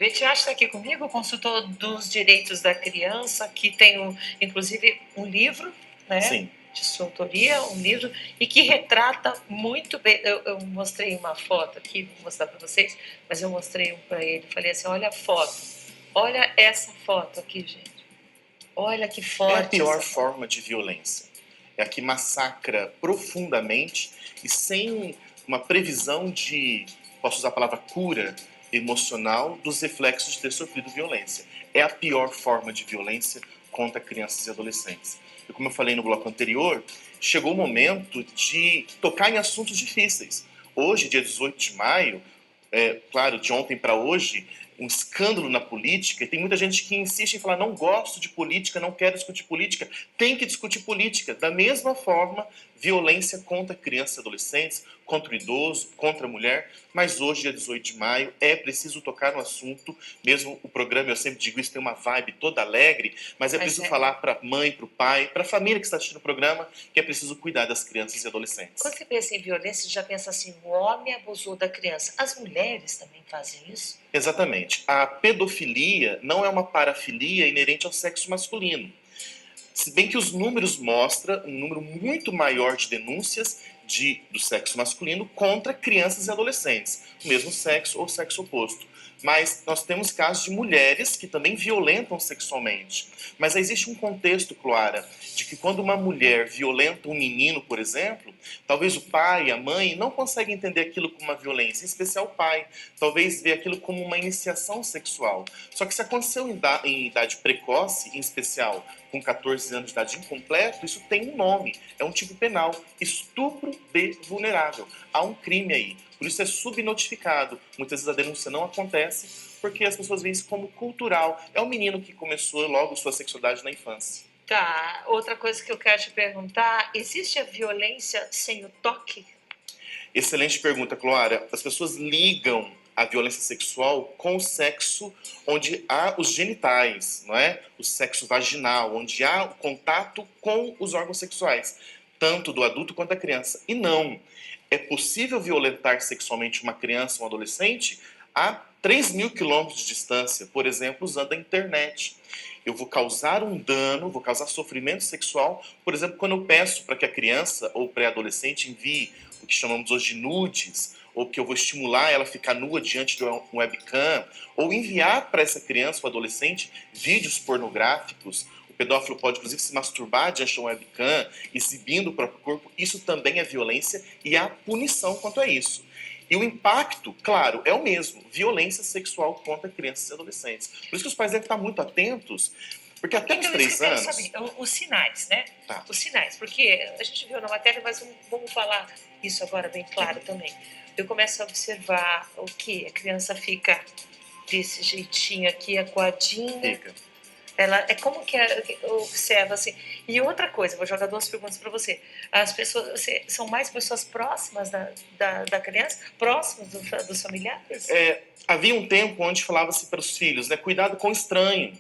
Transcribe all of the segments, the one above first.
Betiache está aqui comigo, consultor dos direitos da criança, que tem, inclusive, um livro, né? Sim. De sua autoria, um livro, e que retrata muito bem. Eu mostrei uma foto aqui, vou mostrar para vocês, mas eu mostrei um para ele. Falei assim: olha a foto, olha essa foto aqui, gente. Olha que forte. É a pior essa forma de violência. É a que massacra profundamente e sem uma previsão de, posso usar a palavra cura emocional, dos reflexos de ter sofrido violência. É a pior forma de violência contra crianças e adolescentes. E como eu falei no bloco anterior, chegou o momento de tocar em assuntos difíceis. Hoje, dia 18 de maio, claro, de ontem para hoje, um escândalo na política, e tem muita gente que insiste em falar: não gosto de política, não quero discutir política. Tem que discutir política. Da mesma forma, violência contra crianças e adolescentes, contra o idoso, contra a mulher. Mas hoje, dia 18 de maio, é preciso tocar no assunto. Mesmo o programa, eu sempre digo isso, tem uma vibe toda alegre, mas é preciso falar para a mãe, para o pai, para a família que está assistindo o programa, que é preciso cuidar das crianças e adolescentes. Quando você pensa em violência, você já pensa assim: o homem abusou da criança. As mulheres também fazem isso? Exatamente. A pedofilia não é uma parafilia inerente ao sexo masculino. Se bem que os números mostram um número muito maior de denúncias do sexo masculino contra crianças e adolescentes, mesmo sexo ou sexo oposto. Mas nós temos casos de mulheres que também violentam sexualmente. Mas existe um contexto, Cloara, de que quando uma mulher violenta um menino, por exemplo, talvez o pai, a mãe, não conseguem entender aquilo como uma violência, em especial o pai. Talvez vê aquilo como uma iniciação sexual. Só que se aconteceu em idade precoce, em especial com 14 anos de idade incompleto, isso tem um nome, é um tipo penal: estupro de vulnerável. Há um crime aí. Por isso é subnotificado. Muitas vezes a denúncia não acontece porque as pessoas veem isso como cultural. É o menino que começou logo sua sexualidade na infância. Tá. Outra coisa que eu quero te perguntar: existe a violência sem o toque? Excelente pergunta, Cloara. As pessoas ligam a violência sexual com o sexo onde há os genitais, não é? O sexo vaginal, onde há o contato com os órgãos sexuais, tanto do adulto quanto da criança. E não. É possível violentar sexualmente uma criança ou um adolescente a 3.000 quilômetros de distância, por exemplo, usando a internet. Eu vou causar um dano, vou causar sofrimento sexual, por exemplo, quando eu peço para que a criança ou pré-adolescente envie o que chamamos hoje de nudes, ou que eu vou estimular ela a ficar nua diante de um webcam, ou enviar para essa criança ou adolescente vídeos pornográficos. O pedófilo pode, inclusive, se masturbar diante de um webcam, exibindo o próprio corpo. Isso também é violência e há punição quanto a isso. E o impacto, claro, é o mesmo: violência sexual contra crianças e adolescentes. Por isso que os pais devem estar muito atentos, porque até uns 3 anos... Saber, os sinais, né? Tá. Os sinais, porque a gente viu na matéria, mas vamos falar isso agora bem claro também. Eu começo a observar o que a criança fica desse jeitinho aqui, acuadinha. Fica. Ela é como que observa assim. E outra coisa, vou jogar duas perguntas para você. As pessoas são mais pessoas próximas da criança, próximas dos familiares? Havia um tempo onde falava-se para os filhos, né, cuidado com o estranho.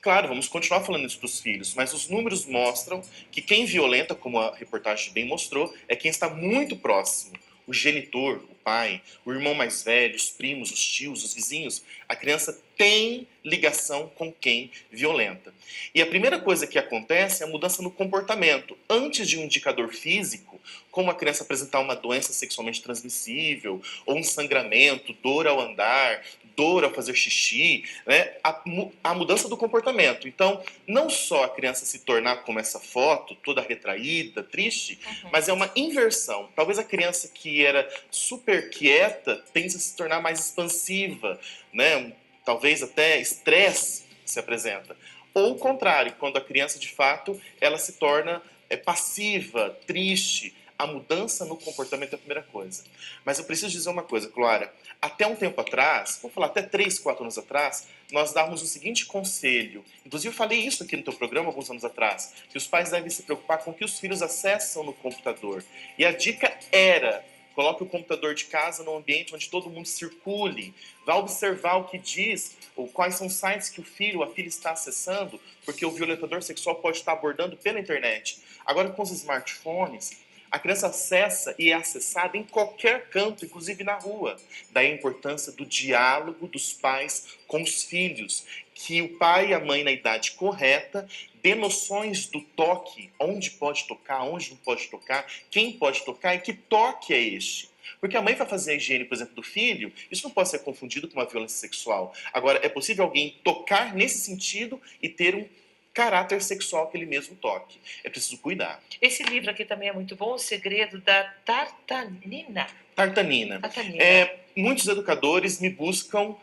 Claro, vamos continuar falando isso para os filhos, mas os números mostram que quem violenta, como a reportagem bem mostrou, é quem está muito próximo. O genitor, o pai, o irmão mais velho, os primos, os tios, os vizinhos. A criança tem ligação com quem violenta. E a primeira coisa que acontece é a mudança no comportamento. Antes de um indicador físico, como a criança apresentar uma doença sexualmente transmissível, ou um sangramento, dor ao andar, dor ao fazer xixi, né? A mudança do comportamento. Então, não só a criança se tornar como essa foto, toda retraída, triste, mas é uma inversão. Talvez a criança que era super quieta tende a se tornar mais expansiva, né? Talvez até estresse se apresenta. Ou o contrário, quando a criança, de fato, ela se torna passiva, triste. A mudança no comportamento é a primeira coisa. Mas eu preciso dizer uma coisa, Clara. Até um tempo atrás, vou falar até 3, 4 anos atrás, nós dávamos o seguinte conselho. Inclusive eu falei isso aqui no teu programa alguns anos atrás, que os pais devem se preocupar com o que os filhos acessam no computador. E a dica era: coloque o computador de casa num ambiente onde todo mundo circule. Vá observar o que diz, ou quais são os sites que o filho ou a filha está acessando, porque o violentador sexual pode estar abordando pela internet. Agora, com os smartphones, A criança acessa e é acessada em qualquer canto, inclusive na rua. Daí a importância do diálogo dos pais com os filhos, que o pai e a mãe, na idade correta, dê noções do toque, onde pode tocar, onde não pode tocar, quem pode tocar e que toque é este. Porque a mãe vai fazer a higiene, por exemplo, do filho, isso não pode ser confundido com uma violência sexual. Agora, é possível alguém tocar nesse sentido e ter um caráter sexual que ele mesmo toque. É preciso cuidar. Esse livro aqui também é muito bom, O Segredo da Tartanina. Tartanina. Tartanina. Muitos educadores me buscam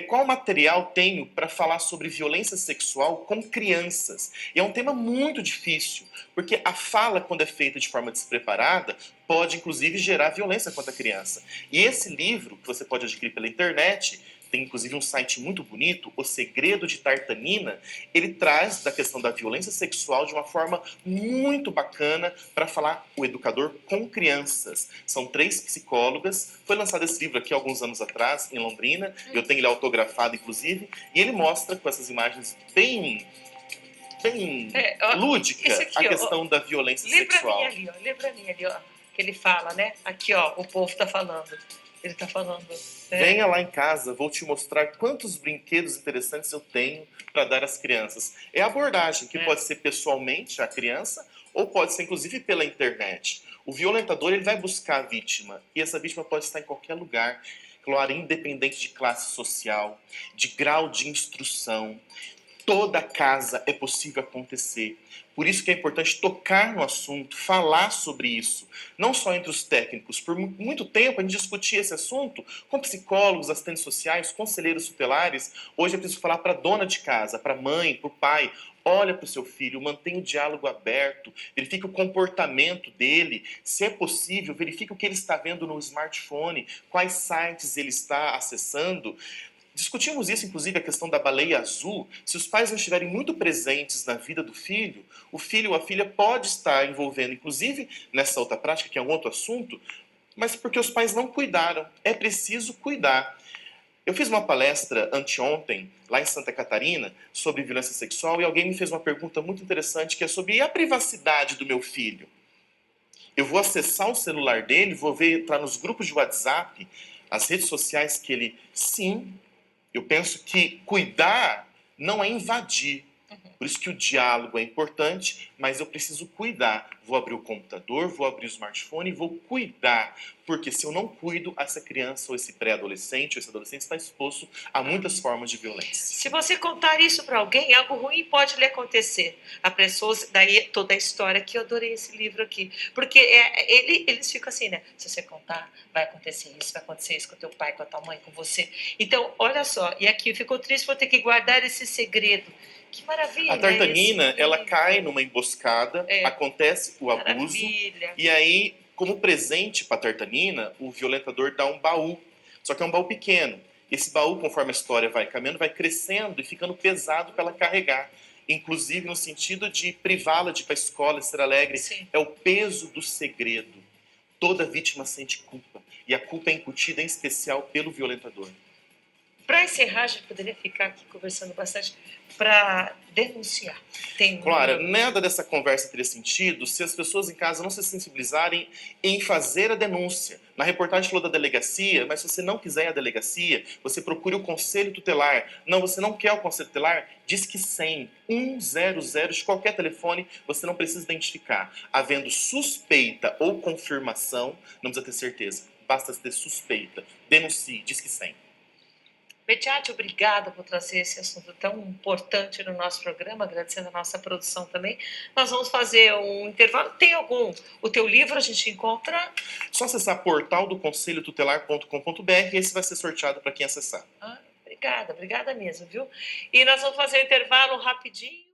qual material tenho para falar sobre violência sexual com crianças. E é um tema muito difícil, porque a fala, quando é feita de forma despreparada, pode inclusive gerar violência contra a criança. E esse livro, que você pode adquirir pela internet, tem inclusive um site muito bonito, O Segredo de Tartanina, ele traz da questão da violência sexual de uma forma muito bacana para falar o educador com crianças. São 3 psicólogas, foi lançado esse livro aqui alguns anos atrás, em Londrina, eu tenho ele autografado inclusive, e ele mostra com essas imagens bem lúdica aqui, a questão da violência sexual. Lê pra mim ali, ó, que ele fala, né? Aqui, ó, o povo tá falando. Ele tá falando. Venha lá em casa, vou te mostrar quantos brinquedos interessantes eu tenho para dar às crianças. É a abordagem, que pode ser pessoalmente a criança, ou pode ser inclusive pela internet. O violentador ele vai buscar a vítima, e essa vítima pode estar em qualquer lugar, claro, independente de classe social, de grau de instrução. Toda casa é possível acontecer. Por isso que é importante tocar no assunto, falar sobre isso. Não só entre os técnicos. Por muito tempo a gente discutia esse assunto com psicólogos, assistentes sociais, conselheiros tutelares. Hoje é preciso falar para a dona de casa, para a mãe, para o pai. Olha para o seu filho, mantenha o diálogo aberto, verifique o comportamento dele, se é possível, verifique o que ele está vendo no smartphone, quais sites ele está acessando. Discutimos isso, inclusive, a questão da baleia azul. Se os pais não estiverem muito presentes na vida do filho, o filho ou a filha pode estar envolvendo, inclusive, nessa outra prática, que é um outro assunto, mas porque os pais não cuidaram. É preciso cuidar. Eu fiz uma palestra anteontem, lá em Santa Catarina, sobre violência sexual, e alguém me fez uma pergunta muito interessante, que é sobre a privacidade do meu filho. Eu vou acessar o celular dele, vou ver, entrar nos grupos de WhatsApp, as redes sociais que ele... Sim, eu penso que cuidar não é invadir. Por isso que o diálogo é importante, mas eu preciso cuidar. Vou abrir o computador, vou abrir o smartphone e vou cuidar. Porque se eu não cuido, essa criança ou esse pré-adolescente ou esse adolescente está exposto a muitas formas de violência. Se você contar isso para alguém, algo ruim pode lhe acontecer. A pessoa, daí toda a história que eu adorei esse livro aqui. Porque eles ficam assim, né? Se você contar, vai acontecer isso com teu pai, com a tua mãe, com você. Então, olha só, e aqui ficou triste, vou ter que guardar esse segredo. Que maravilha! A tartanina, ela cai numa emboscada, acontece o abuso, e aí, como presente para a tartanina, o violentador dá um baú. Só que é um baú pequeno. Esse baú, conforme a história vai caminhando, vai crescendo e ficando pesado para ela carregar. Inclusive no sentido de privá-la de ir para a escola, ser alegre. Sim. É o peso do segredo. Toda vítima sente culpa. E a culpa é incutida, em especial, pelo violentador. Para encerrar, a gente poderia ficar aqui conversando bastante para denunciar. Claro, nada dessa conversa teria sentido se as pessoas em casa não se sensibilizarem em fazer a denúncia. Na reportagem falou da delegacia, mas se você não quiser a delegacia, você procure o conselho tutelar. Não, você não quer o conselho tutelar? Diz que 100, 100 de qualquer telefone, você não precisa identificar. Havendo suspeita ou confirmação, não precisa ter certeza, basta ter suspeita. Denuncie, diz que 100. Betiati, obrigada por trazer esse assunto tão importante no nosso programa, agradecendo a nossa produção também. Nós vamos fazer um intervalo. Tem algum? O teu livro a gente encontra? Só acessar portaldoconselhotutelar.com.br e esse vai ser sorteado para quem acessar. Obrigada mesmo, viu? E nós vamos fazer um intervalo rapidinho.